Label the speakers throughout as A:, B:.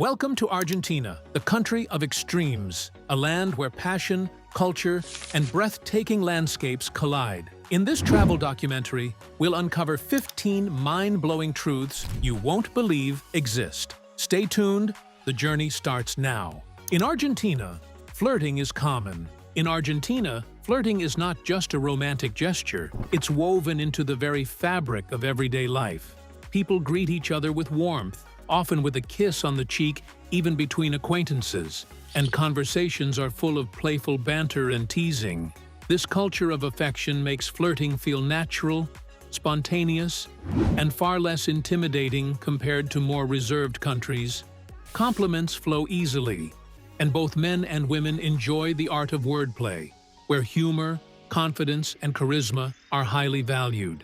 A: Welcome to Argentina, the country of extremes, a land where passion, culture, and breathtaking landscapes collide. In this travel documentary, we'll uncover 15 mind-blowing truths you won't believe exist. Stay tuned, the journey starts now. In Argentina, flirting is common. In Argentina, flirting is not just a romantic gesture, it's woven into the very fabric of everyday life. People greet each other with warmth, often with a kiss on the cheek, even between acquaintances, and conversations are full of playful banter and teasing. This culture of affection makes flirting feel natural, spontaneous, and far less intimidating compared to more reserved countries. Compliments flow easily, and both men and women enjoy the art of wordplay, where humor, confidence, and charisma are highly valued.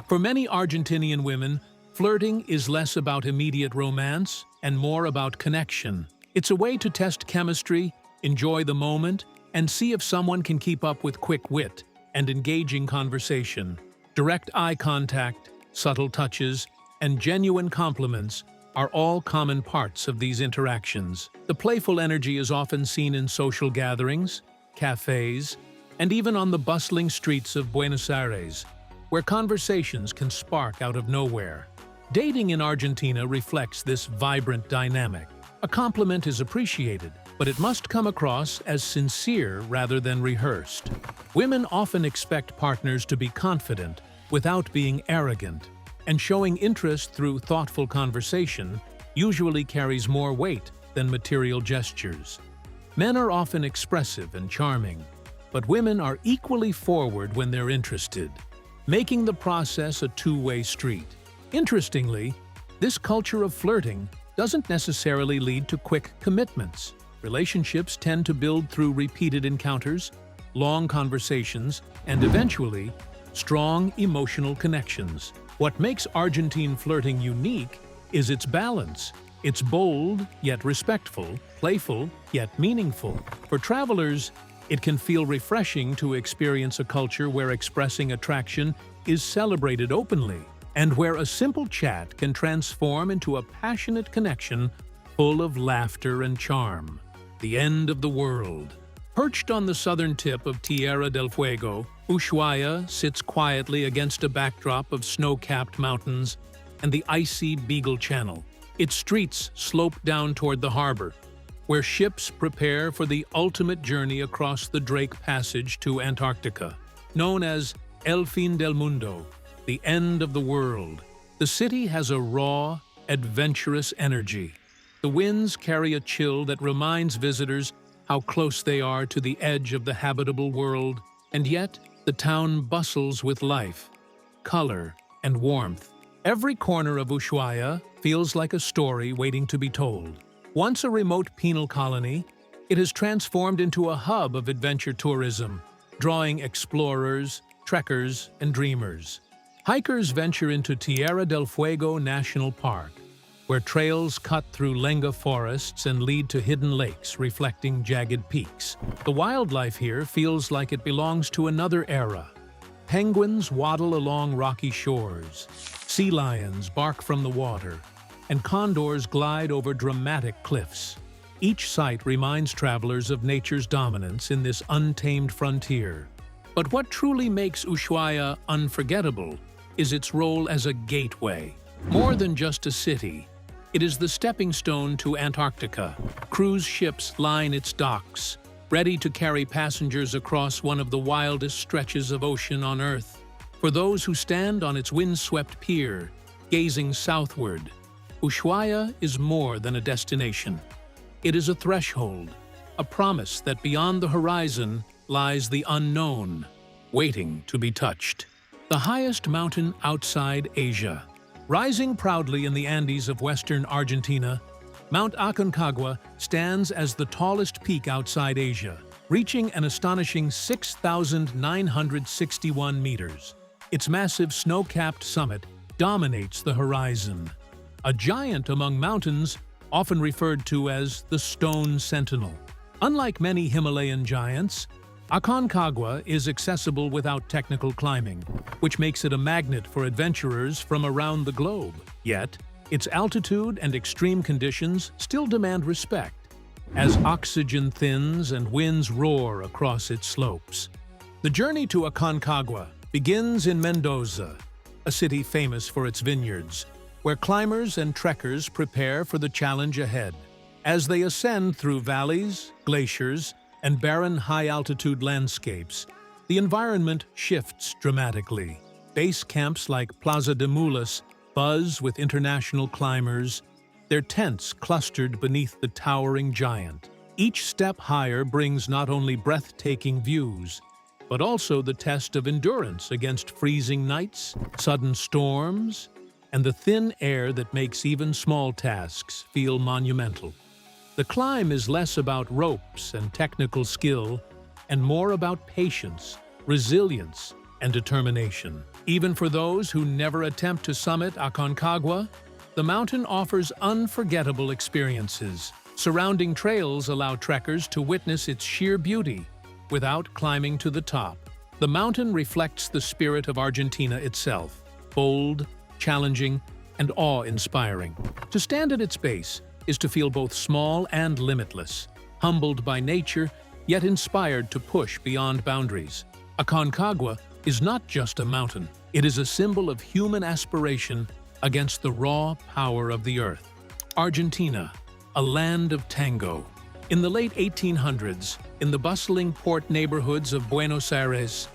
A: For many Argentinian women, flirting is less about immediate romance and more about connection. It's a way to test chemistry, enjoy the moment, and see if someone can keep up with quick wit and engaging conversation. Direct eye contact, subtle touches, and genuine compliments are all common parts of these interactions. The playful energy is often seen in social gatherings, cafes, and even on the bustling streets of Buenos Aires, where conversations can spark out of nowhere. Dating in Argentina reflects this vibrant dynamic. A compliment is appreciated, but it must come across as sincere rather than rehearsed. Women often expect partners to be confident without being arrogant, and showing interest through thoughtful conversation usually carries more weight than material gestures. Men are often expressive and charming, but women are equally forward when they're interested, making the process a two-way street. Interestingly, this culture of flirting doesn't necessarily lead to quick commitments. Relationships tend to build through repeated encounters, long conversations, and eventually, strong emotional connections. What makes Argentine flirting unique is its balance. It's bold, yet respectful, playful, yet meaningful. For travelers, it can feel refreshing to experience a culture where expressing attraction is celebrated openly, and where a simple chat can transform into a passionate connection full of laughter and charm. The end of the world. Perched on the southern tip of Tierra del Fuego, Ushuaia sits quietly against a backdrop of snow-capped mountains and the icy Beagle Channel. Its streets slope down toward the harbor, where ships prepare for the ultimate journey across the Drake Passage to Antarctica. Known as El Fin del Mundo, the end of the world, the city has a raw, adventurous energy. The winds carry a chill that reminds visitors how close they are to the edge of the habitable world, and yet the town bustles with life, color, and warmth. Every corner of Ushuaia feels like a story waiting to be told. Once a remote penal colony, it has transformed into a hub of adventure tourism, drawing explorers, trekkers, and dreamers. Hikers venture into Tierra del Fuego National Park, where trails cut through lenga forests and lead to hidden lakes reflecting jagged peaks. The wildlife here feels like it belongs to another era. Penguins waddle along rocky shores, sea lions bark from the water, and condors glide over dramatic cliffs. Each site reminds travelers of nature's dominance in this untamed frontier. But what truly makes Ushuaia unforgettable is its role as a gateway. More than just a city, it is the stepping stone to Antarctica. Cruise ships line its docks, ready to carry passengers across one of the wildest stretches of ocean on Earth. For those who stand on its windswept pier, gazing southward, Ushuaia is more than a destination. It is a threshold, a promise that beyond the horizon lies the unknown, waiting to be touched. The highest mountain outside Asia. Rising proudly in the Andes of western Argentina, Mount Aconcagua stands as the tallest peak outside Asia, reaching an astonishing 6,961 meters. Its massive snow-capped summit dominates the horizon. A giant among mountains, often referred to as the Stone Sentinel. Unlike many Himalayan giants, Aconcagua is accessible without technical climbing, which makes it a magnet for adventurers from around the globe. Yet, its altitude and extreme conditions still demand respect, as oxygen thins and winds roar across its slopes. The journey to Aconcagua begins in Mendoza, a city famous for its vineyards, where climbers and trekkers prepare for the challenge ahead. As they ascend through valleys, glaciers, and barren high-altitude landscapes, the environment shifts dramatically. Base camps like Plaza de Mulas buzz with international climbers, their tents clustered beneath the towering giant. Each step higher brings not only breathtaking views, but also the test of endurance against freezing nights, sudden storms, and the thin air that makes even small tasks feel monumental. The climb is less about ropes and technical skill and more about patience, resilience, and determination. Even for those who never attempt to summit Aconcagua, the mountain offers unforgettable experiences. Surrounding trails allow trekkers to witness its sheer beauty without climbing to the top. The mountain reflects the spirit of Argentina itself, bold, challenging, and awe-inspiring. To stand at its base is to feel both small and limitless, humbled by nature, yet inspired to push beyond boundaries. Aconcagua is not just a mountain, it is a symbol of human aspiration against the raw power of the earth. Argentina, a land of tango. In the late 1800s, in the bustling port neighborhoods of Buenos Aires,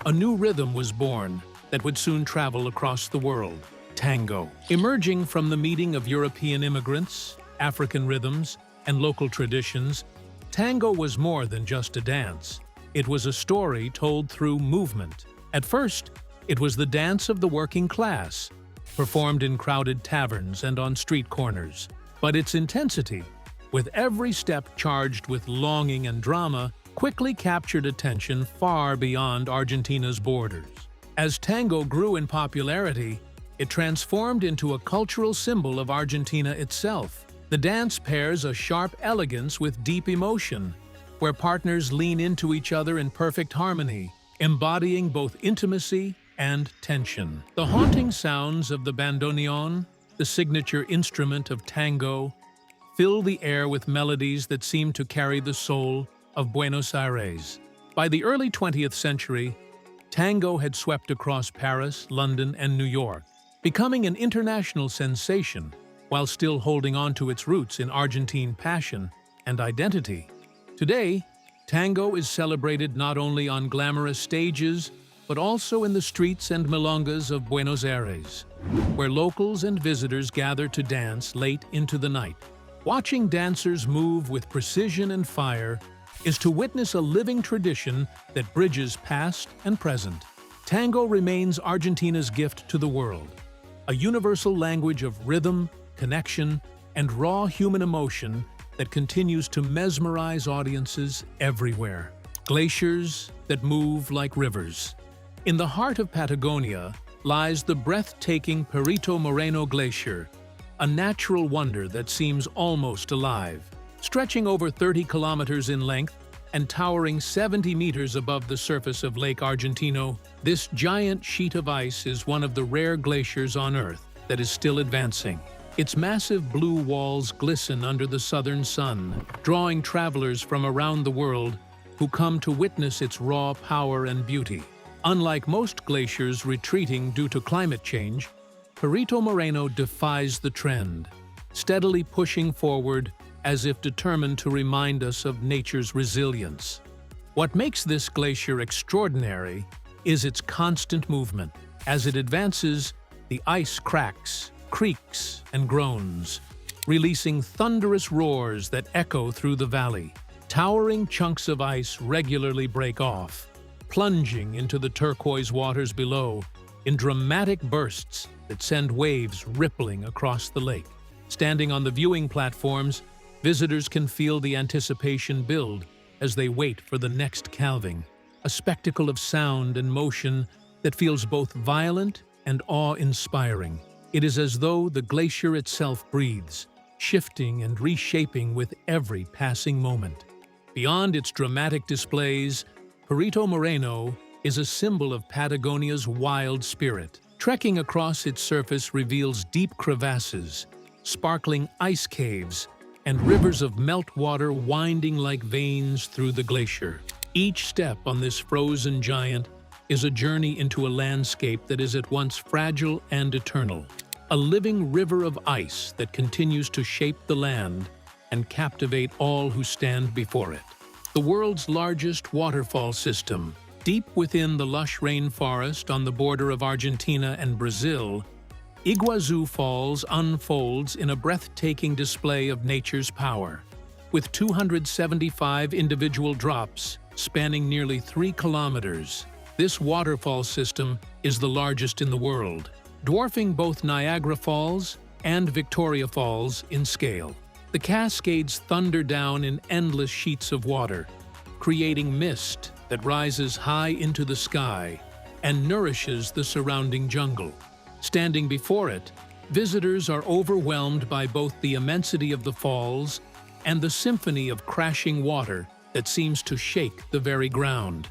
A: a new rhythm was born that would soon travel across the world: tango. Emerging from the meeting of European immigrants, African rhythms, and local traditions, tango was more than just a dance. It was a story told through movement. At first, it was the dance of the working class, performed in crowded taverns and on street corners. But its intensity, with every step charged with longing and drama, quickly captured attention far beyond Argentina's borders. As tango grew in popularity, it transformed into a cultural symbol of Argentina itself. The dance pairs a sharp elegance with deep emotion, where partners lean into each other in perfect harmony, embodying both intimacy and tension. The haunting sounds of the bandoneon, the signature instrument of tango, fill the air with melodies that seem to carry the soul of Buenos Aires. By the early 20th century, tango had swept across Paris, London, and New York, becoming an international sensation while still holding on to its roots in Argentine passion and identity. Today, tango is celebrated not only on glamorous stages, but also in the streets and milongas of Buenos Aires, where locals and visitors gather to dance late into the night. Watching dancers move with precision and fire is to witness a living tradition that bridges past and present. Tango remains Argentina's gift to the world, a universal language of rhythm, connection, and raw human emotion that continues to mesmerize audiences everywhere. Glaciers that move like rivers. In the heart of Patagonia lies the breathtaking Perito Moreno Glacier, a natural wonder that seems almost alive. Stretching over 30 kilometers in length and towering 70 meters above the surface of Lake Argentino, this giant sheet of ice is one of the rare glaciers on Earth that is still advancing. Its massive blue walls glisten under the southern sun, drawing travelers from around the world who come to witness its raw power and beauty. Unlike most glaciers retreating due to climate change, Perito Moreno defies the trend, steadily pushing forward as if determined to remind us of nature's resilience. What makes this glacier extraordinary is its constant movement. As it advances, the ice cracks, creaks, and groans, releasing thunderous roars that echo through the valley. Towering chunks of ice regularly break off, plunging into the turquoise waters below in dramatic bursts that send waves rippling across the lake. Standing on the viewing platforms, visitors can feel the anticipation build as they wait for the next calving, a spectacle of sound and motion that feels both violent and awe-inspiring. It is as though the glacier itself breathes, shifting and reshaping with every passing moment. Beyond its dramatic displays, Perito Moreno is a symbol of Patagonia's wild spirit, Trekking across its surface reveals deep crevasses, sparkling ice caves, and rivers of meltwater winding like veins through the glacier. Each step on this frozen giant is a journey into a landscape that is at once fragile and eternal, a living river of ice that continues to shape the land and captivate all who stand before it. The world's largest waterfall system, deep within the lush rainforest on the border of Argentina and Brazil, Iguazu Falls unfolds in a breathtaking display of nature's power. With 275 individual drops spanning nearly 3 kilometers, this waterfall system is the largest in the world, dwarfing both Niagara Falls and Victoria Falls in scale. The Cascades thunder down in endless sheets of water, creating mist that rises high into the sky and nourishes the surrounding jungle. Standing before it, visitors are overwhelmed by both the immensity of the falls and the symphony of crashing water that seems to shake the very ground.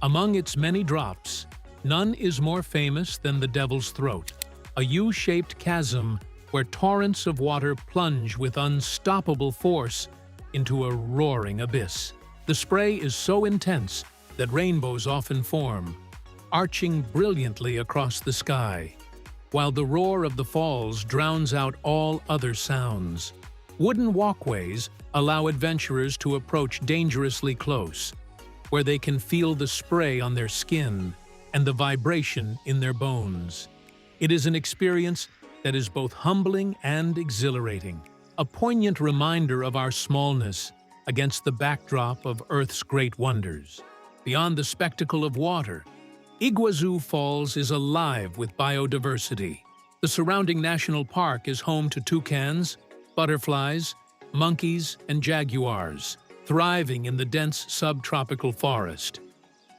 A: Among its many drops, none is more famous than the Devil's Throat, a U-shaped chasm where torrents of water plunge with unstoppable force into a roaring abyss. The spray is so intense that rainbows often form, arching brilliantly across the sky, while the roar of the falls drowns out all other sounds. Wooden walkways allow adventurers to approach dangerously close, where they can feel the spray on their skin and the vibration in their bones. It is an experience that is both humbling and exhilarating, a poignant reminder of our smallness against the backdrop of Earth's great wonders. Beyond the spectacle of water, Iguazu Falls is alive with biodiversity. The surrounding national park is home to toucans, butterflies, monkeys, and jaguars, thriving in the dense subtropical forest.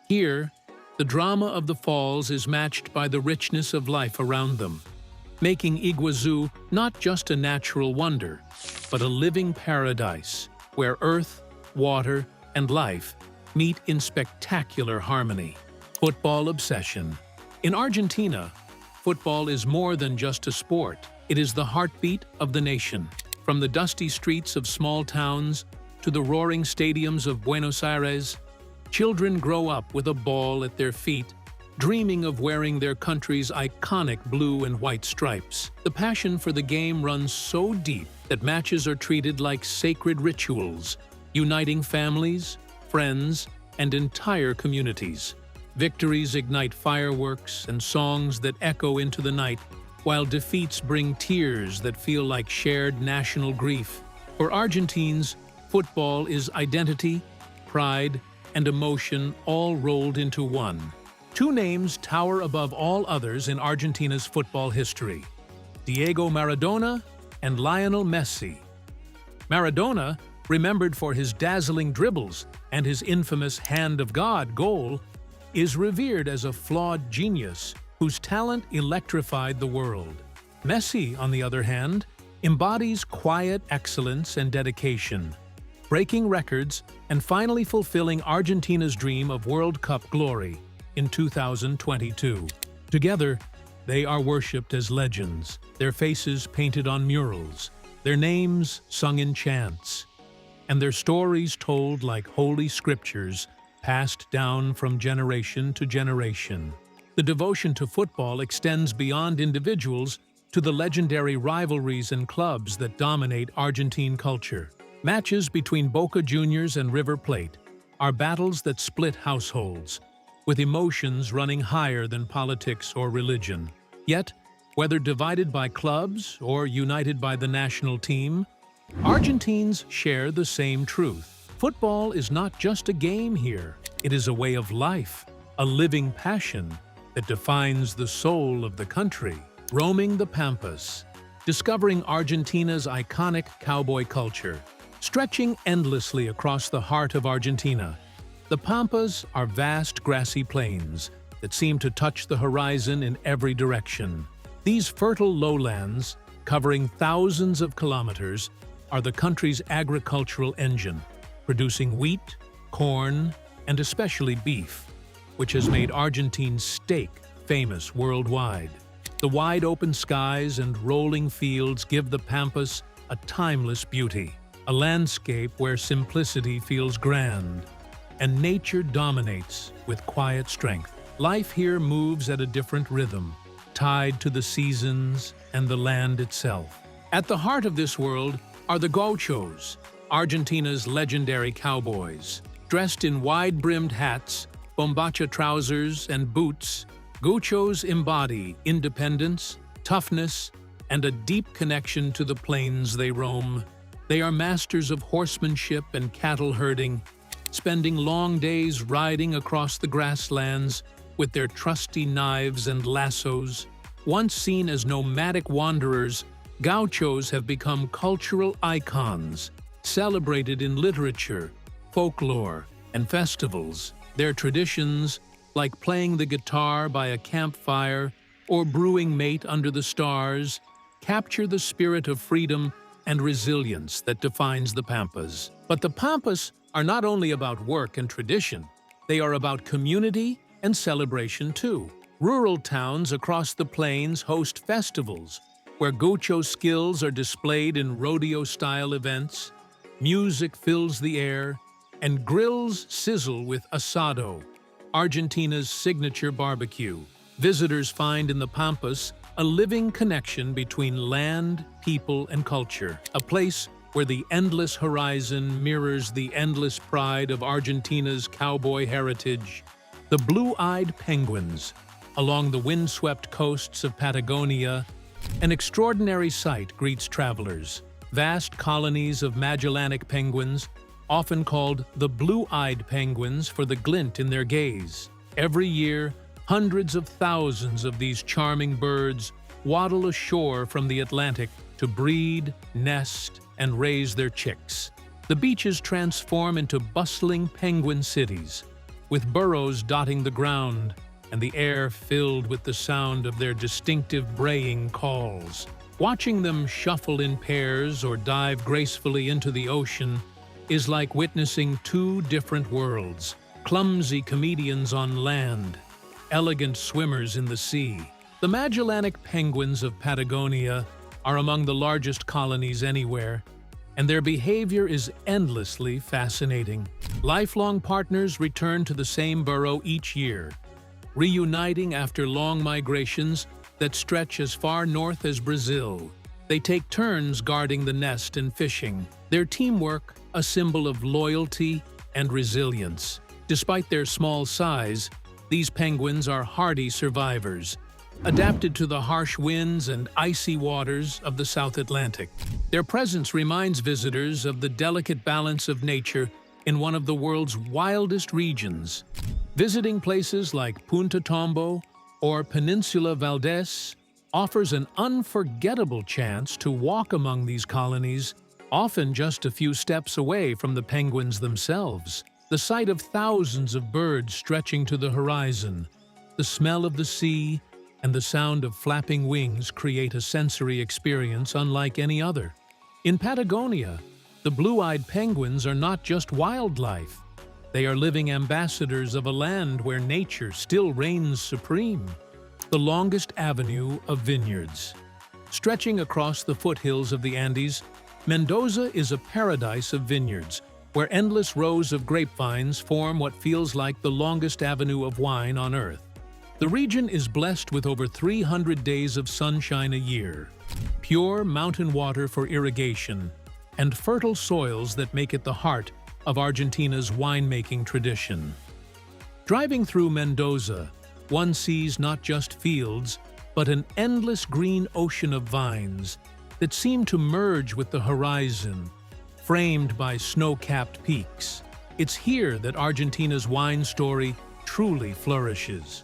A: Here, the drama of the falls is matched by the richness of life around them, making Iguazu not just a natural wonder, but a living paradise where earth, water, and life meet in spectacular harmony. Football obsession. In Argentina, football is more than just a sport. It is the heartbeat of the nation. From the dusty streets of small towns to the roaring stadiums of Buenos Aires, children grow up with a ball at their feet, dreaming of wearing their country's iconic blue and white stripes. The passion for the game runs so deep that matches are treated like sacred rituals, uniting families, friends, and entire communities. Victories ignite fireworks and songs that echo into the night, while defeats bring tears that feel like shared national grief. For Argentines, football is identity, pride, and emotion all rolled into one. Two names tower above all others in Argentina's football history: Diego Maradona and Lionel Messi. Maradona, remembered for his dazzling dribbles and his infamous Hand of God goal, is revered as a flawed genius whose talent electrified the world. Messi, on the other hand, embodies quiet excellence and dedication, breaking records and finally fulfilling Argentina's dream of World Cup glory in 2022. Together, they are worshipped as legends, their faces painted on murals, their names sung in chants, and their stories told like holy scriptures passed down from generation to generation. The devotion to football extends beyond individuals to the legendary rivalries and clubs that dominate Argentine culture. Matches between Boca Juniors and River Plate are battles that split households, with emotions running higher than politics or religion. Yet, whether divided by clubs or united by the national team, Argentines share the same truth. Football is not just a game here, it is a way of life, a living passion that defines the soul of the country. Roaming the Pampas, discovering Argentina's iconic cowboy culture. Stretching endlessly across the heart of Argentina, the Pampas are vast grassy plains that seem to touch the horizon in every direction. These fertile lowlands, covering thousands of kilometers, are the country's agricultural engine, producing wheat, corn, and especially beef, which has made Argentine steak famous worldwide. The wide open skies and rolling fields give the Pampas a timeless beauty, a landscape where simplicity feels grand, and nature dominates with quiet strength. Life here moves at a different rhythm, tied to the seasons and the land itself. At the heart of this world are the gauchos, Argentina's legendary cowboys. Dressed in wide-brimmed hats, bombacha trousers, and boots, gauchos embody independence, toughness, and a deep connection to the plains they roam. They are masters of horsemanship and cattle herding, spending long days riding across the grasslands with their trusty knives and lassos. Once seen as nomadic wanderers, gauchos have become cultural icons, celebrated in literature, folklore, and festivals. Their traditions, like playing the guitar by a campfire or brewing mate under the stars, capture the spirit of freedom and resilience that defines the Pampas. But the Pampas are not only about work and tradition, they are about community and celebration too. Rural towns across the plains host festivals where gaucho skills are displayed in rodeo-style events, music fills the air, and grills sizzle with asado, Argentina's signature barbecue. Visitors find in the Pampas a living connection between land, people, and culture, a place where the endless horizon mirrors the endless pride of Argentina's cowboy heritage. The blue-eyed penguins, along the windswept coasts of Patagonia, an extraordinary sight greets travelers. Vast colonies of Magellanic penguins, often called the blue-eyed penguins for the glint in their gaze. Every year, hundreds of thousands of these charming birds waddle ashore from the Atlantic to breed, nest, and raise their chicks. The beaches transform into bustling penguin cities, with burrows dotting the ground and the air filled with the sound of their distinctive braying calls. Watching them shuffle in pairs or dive gracefully into the ocean is like witnessing two different worlds: clumsy comedians on land, elegant swimmers in the sea. The Magellanic penguins of Patagonia are among the largest colonies anywhere, and their behavior is endlessly fascinating. Lifelong partners return to the same burrow each year, reuniting after long migrations that stretch as far north as Brazil. They take turns guarding the nest and fishing, their teamwork a symbol of loyalty and resilience. Despite their small size, these penguins are hardy survivors, adapted to the harsh winds and icy waters of the South Atlantic. Their presence reminds visitors of the delicate balance of nature in one of the world's wildest regions. Visiting places like Punta Tombo or Peninsula Valdez offers an unforgettable chance to walk among these colonies, often just a few steps away from the penguins themselves. The sight of thousands of birds stretching to the horizon, the smell of the sea, and the sound of flapping wings create a sensory experience unlike any other. In Patagonia, the blue-eyed penguins are not just wildlife. They are living ambassadors of a land where nature still reigns supreme. The longest avenue of vineyards. Stretching across the foothills of the Andes, Mendoza is a paradise of vineyards, where endless rows of grapevines form what feels like the longest avenue of wine on Earth. The region is blessed with over 300 days of sunshine a year, pure mountain water for irrigation, and fertile soils that make it the heart of Argentina's winemaking tradition. Driving through Mendoza, one sees not just fields, but an endless green ocean of vines that seem to merge with the horizon, framed by snow-capped peaks. It's here that Argentina's wine story truly flourishes,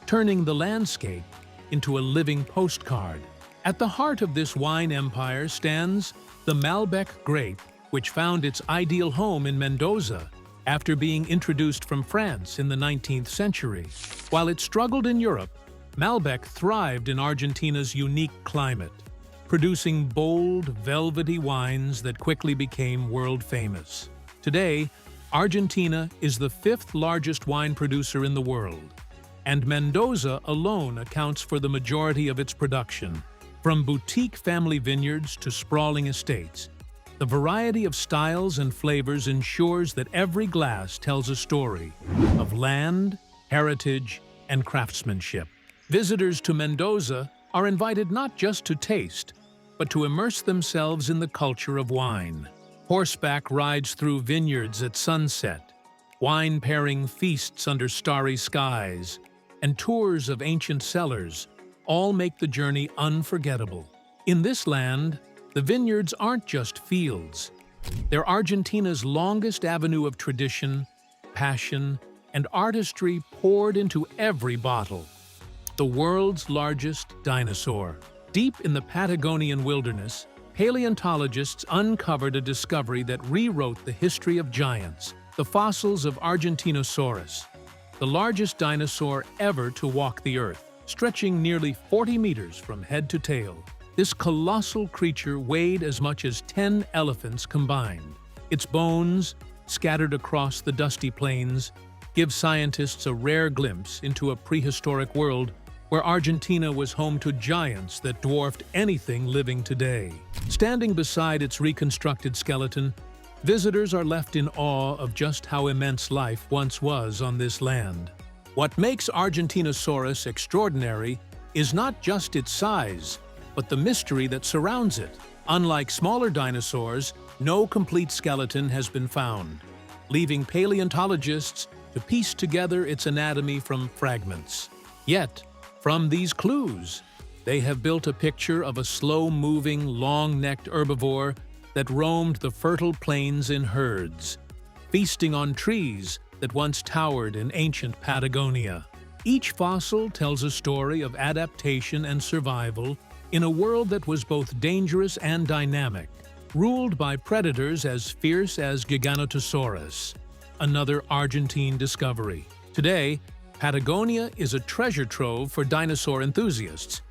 A: turning the landscape into a living postcard. At the heart of this wine empire stands the Malbec grape, which found its ideal home in Mendoza after being introduced from France in the 19th century. While it struggled in Europe, Malbec thrived in Argentina's unique climate, producing bold, velvety wines that quickly became world-famous. Today, Argentina is the fifth largest wine producer in the world, and Mendoza alone accounts for the majority of its production. From boutique family vineyards to sprawling estates, the variety of styles and flavors ensures that every glass tells a story of land, heritage, and craftsmanship. Visitors to Mendoza are invited not just to taste, but to immerse themselves in the culture of wine. Horseback rides through vineyards at sunset, wine-pairing feasts under starry skies, and tours of ancient cellars all make the journey unforgettable. In this land, the vineyards aren't just fields. They're Argentina's longest avenue of tradition, passion, and artistry poured into every bottle. The world's largest dinosaur. Deep in the Patagonian wilderness, paleontologists uncovered a discovery that rewrote the history of giants, the fossils of Argentinosaurus, the largest dinosaur ever to walk the earth. Stretching nearly 40 meters from head to tail, this colossal creature weighed as much as 10 elephants combined. Its bones, scattered across the dusty plains, give scientists a rare glimpse into a prehistoric world where Argentina was home to giants that dwarfed anything living today. Standing beside its reconstructed skeleton, visitors are left in awe of just how immense life once was on this land. What makes Argentinosaurus extraordinary is not just its size, but the mystery that surrounds it. Unlike smaller dinosaurs, no complete skeleton has been found, leaving paleontologists to piece together its anatomy from fragments. Yet, from these clues, they have built a picture of a slow-moving, long-necked herbivore that roamed the fertile plains in herds, feasting on trees that once towered in ancient Patagonia. Each fossil tells a story of adaptation and survival in a world that was both dangerous and dynamic, ruled by predators as fierce as Giganotosaurus, another Argentine discovery. Today, Patagonia is a treasure trove for dinosaur enthusiasts,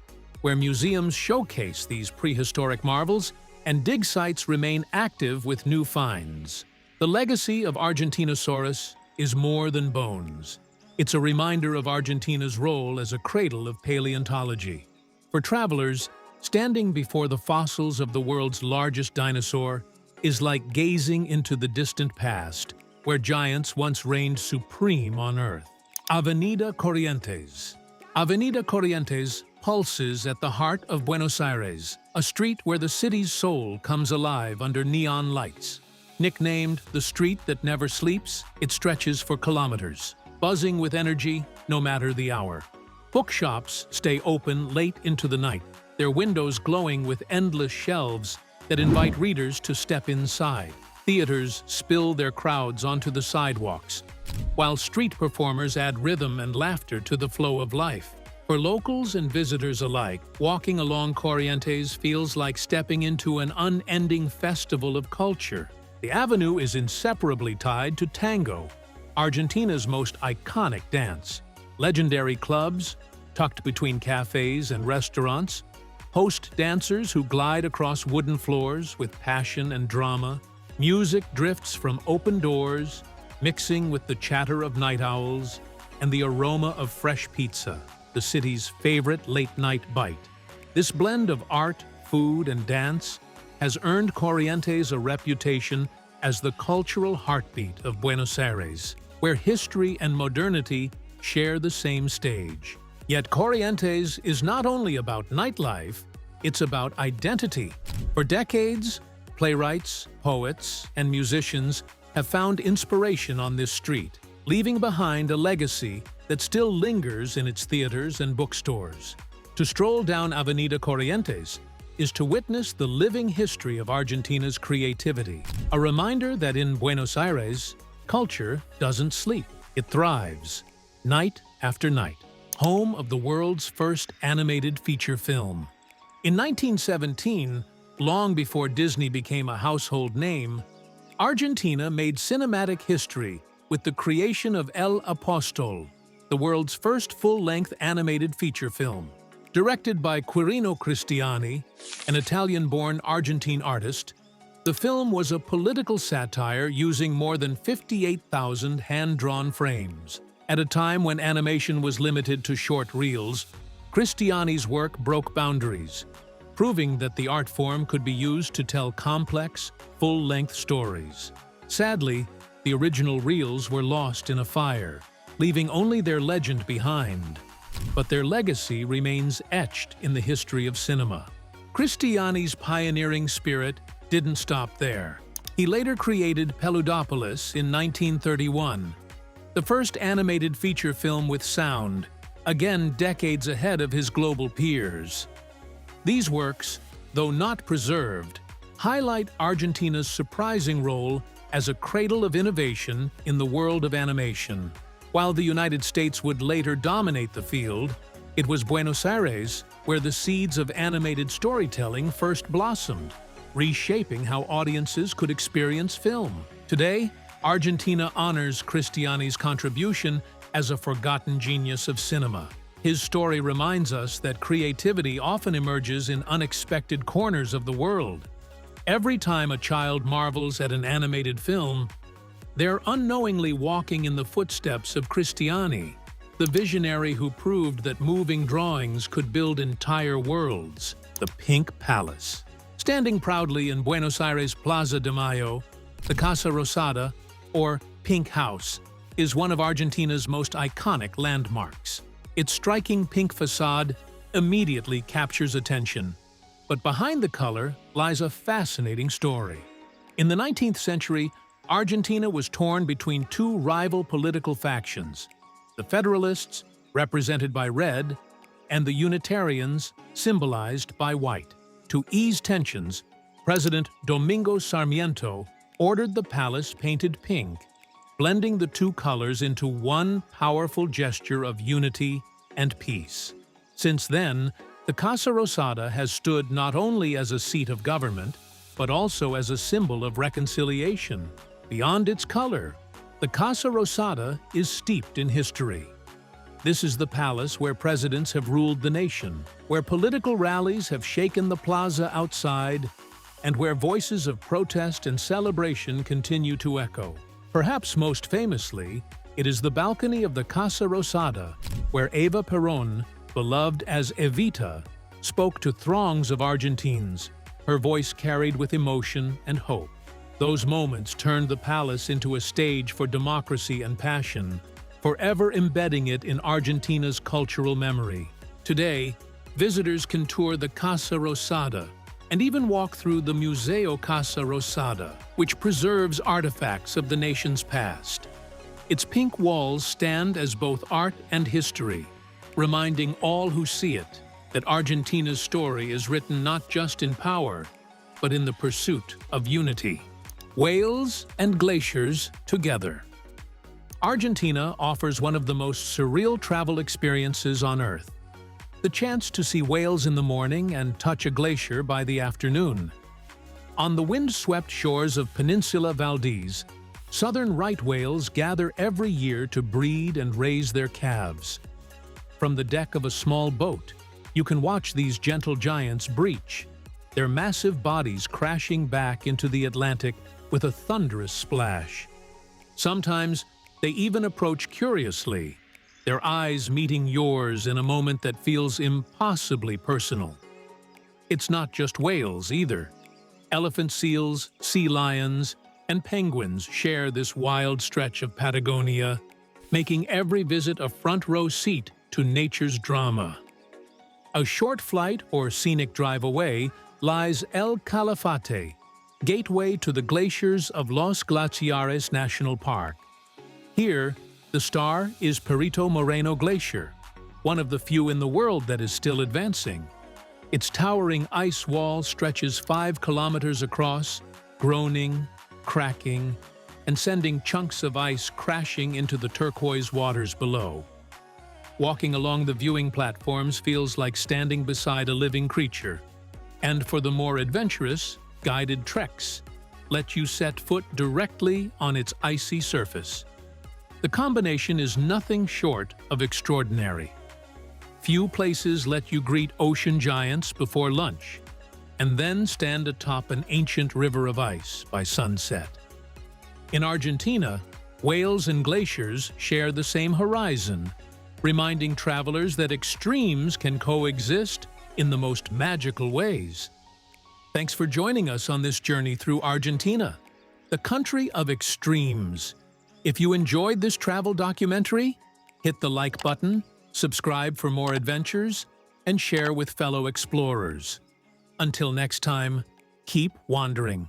A: where museums showcase these prehistoric marvels and dig sites remain active with new finds. The legacy of Argentinosaurus is more than bones. It's a reminder of Argentina's role as a cradle of paleontology. For travelers, standing before the fossils of the world's largest dinosaur is like gazing into the distant past, where giants once reigned supreme on Earth. Avenida Corrientes. Avenida Corrientes pulses at the heart of Buenos Aires, a street where the city's soul comes alive under neon lights. Nicknamed the street that never sleeps, it stretches for kilometers, buzzing with energy no matter the hour. Bookshops stay open late into the night, their windows glowing with endless shelves that invite readers to step inside. Theaters spill their crowds onto the sidewalks, while street performers add rhythm and laughter to the flow of life. For locals and visitors alike, walking along Corrientes feels like stepping into an unending festival of culture. The avenue is inseparably tied to tango, Argentina's most iconic dance. Legendary clubs, tucked between cafes and restaurants, host dancers who glide across wooden floors with passion and drama. Music drifts from open doors, mixing with the chatter of night owls and the aroma of fresh pizza, the city's favorite late-night bite. This blend of art, food, and dance has earned Corrientes a reputation as the cultural heartbeat of Buenos Aires, where history and modernity share the same stage. Yet Corrientes is not only about nightlife, it's about identity. For decades, playwrights, poets, and musicians have found inspiration on this street, leaving behind a legacy that still lingers in its theaters and bookstores. To stroll down Avenida Corrientes is to witness the living history of Argentina's creativity, a reminder that in Buenos Aires, culture doesn't sleep, it thrives, night after night. Home of the world's first animated feature film. In 1917, long before Disney became a household name, Argentina made cinematic history with the creation of El Apostol, the world's first full-length animated feature film. Directed by Quirino Cristiani, an Italian-born Argentine artist, the film was a political satire using more than 58,000 hand-drawn frames. At a time when animation was limited to short reels, Cristiani's work broke boundaries, proving that the art form could be used to tell complex, full-length stories. Sadly, the original reels were lost in a fire, leaving only their legend behind. But their legacy remains etched in the history of cinema. Cristiani's pioneering spirit didn't stop there. He later created Peludopolis in 1931, the first animated feature film with sound, again decades ahead of his global peers. These works, though not preserved, highlight Argentina's surprising role as a cradle of innovation in the world of animation. While the United States would later dominate the field, it was Buenos Aires where the seeds of animated storytelling first blossomed, reshaping how audiences could experience film. Today, Argentina honors Cristiani's contribution as a forgotten genius of cinema. His story reminds us that creativity often emerges in unexpected corners of the world. Every time a child marvels at an animated film, they're unknowingly walking in the footsteps of Cristiani, the visionary who proved that moving drawings could build entire worlds. The Pink Palace. Standing proudly in Buenos Aires' Plaza de Mayo, the Casa Rosada, or Pink House, is one of Argentina's most iconic landmarks. Its striking pink facade immediately captures attention. But behind the color lies a fascinating story. In the 19th century, Argentina was torn between two rival political factions, the Federalists, represented by red, and the Unitarians, symbolized by white. To ease tensions, President Domingo Sarmiento ordered the palace painted pink, blending the two colors into one powerful gesture of unity and peace. Since then, the Casa Rosada has stood not only as a seat of government, but also as a symbol of reconciliation. Beyond its color, the Casa Rosada is steeped in history. This is the palace where presidents have ruled the nation, where political rallies have shaken the plaza outside, and where voices of protest and celebration continue to echo. Perhaps most famously, it is the balcony of the Casa Rosada, where Eva Perón, beloved as Evita, spoke to throngs of Argentines, her voice carried with emotion and hope. Those moments turned the palace into a stage for democracy and passion, forever embedding it in Argentina's cultural memory. Today, visitors can tour the Casa Rosada and even walk through the Museo Casa Rosada, which preserves artifacts of the nation's past. Its pink walls stand as both art and history, reminding all who see it that Argentina's story is written not just in power, but in the pursuit of unity. Whales and glaciers together. Argentina offers one of the most surreal travel experiences on Earth. The chance to see whales in the morning and touch a glacier by the afternoon. On the wind-swept shores of Peninsula Valdez, southern right whales gather every year to breed and raise their calves. From the deck of a small boat, you can watch these gentle giants breach, their massive bodies crashing back into the Atlantic with a thunderous splash. Sometimes, they even approach curiously, their eyes meeting yours in a moment that feels impossibly personal. It's not just whales either. Elephant seals, sea lions, and penguins share this wild stretch of Patagonia, making every visit a front-row seat to nature's drama. A short flight or scenic drive away lies El Calafate, gateway to the glaciers of Los Glaciares National Park. Here, the star is Perito Moreno Glacier, one of the few in the world that is still advancing. Its towering ice wall stretches 5 kilometers across, groaning, cracking, and sending chunks of ice crashing into the turquoise waters below. Walking along the viewing platforms feels like standing beside a living creature. And for the more adventurous, guided treks let you set foot directly on its icy surface. The combination is nothing short of extraordinary. Few places let you greet ocean giants before lunch, and then stand atop an ancient river of ice by sunset. In Argentina, Whales and glaciers share the same horizon, reminding travelers that extremes can coexist in the most magical ways. Thanks for joining us on this journey through Argentina, the country of extremes. If you enjoyed this travel documentary, hit the like button, subscribe for more adventures, and share with fellow explorers. Until next time, keep wandering.